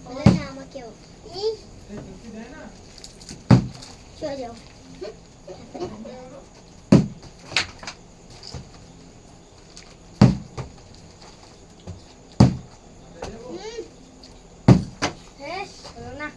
বলে না আমাকেও চলে যাও না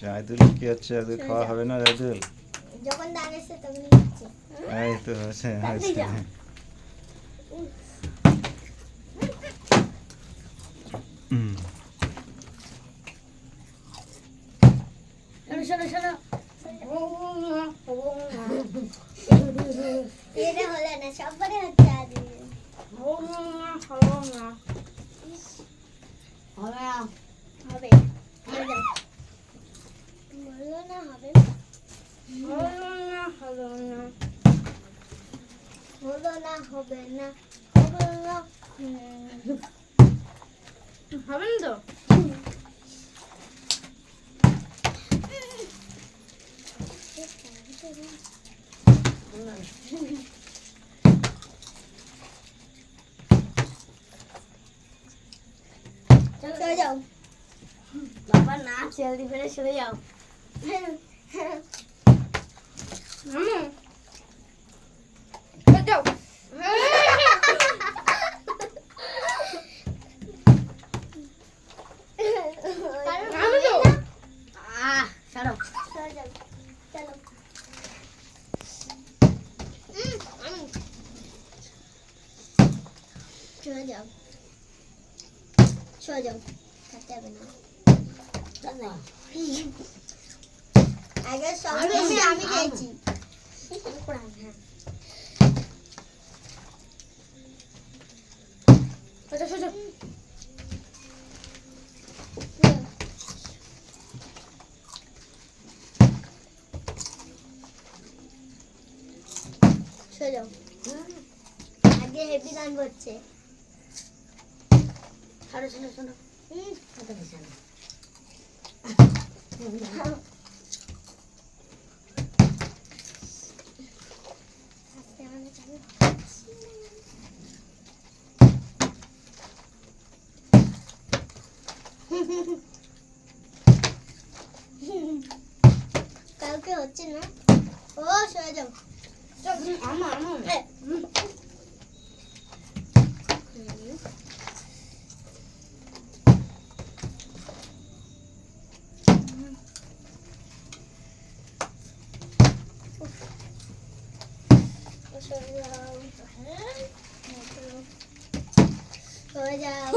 জায়দুল কি হচ্ছে? আদুল খাওয়া হবে না জায়দুল? যখন দাগ এসে তখন হচ্ছে এই তো হচ্ছে হচ্ছে শোনো শোনো এটা হলো না সববারে হচ্ছে আজ হবে বললো না হবে হলো না হবে না হলো না হবে না তো চলে যাও বাবা না জলদি করে চলে যাও যাও ছাড়ো চলে যাও চলো চলে যাও চলে যাও থাকতে হবে না আগে সব বেশি আমি খেয়েছি চলে যাও আগে হেভি গান করছে ছাড়ো শোনো শোনো কথা বলছি না কালকে হচ্ছে না ও সরে যাও আমার সরে যাও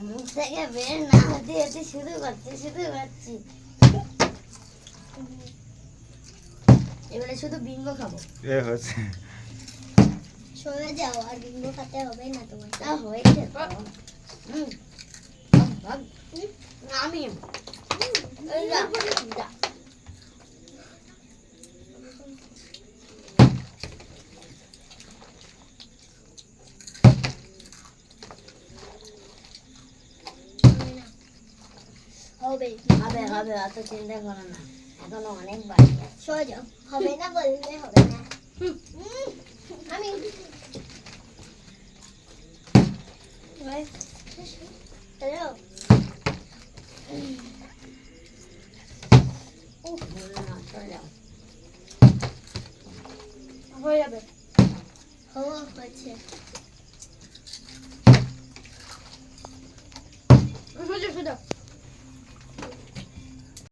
মুখ থেকে বের না হতে হতে শুরু করছি এবারে শুধু বিঙ্গো খাবো এ হচ্ছে সরে যাও আর বিঙ্গো খেতে হবে না তোমার তা হয়েছে তো আমি হবে হবে হবে অত চিন্তা করো না এখনো অনেক বাকি আছে সরে যাও হবে না বললে হবে না আমি হ্যালো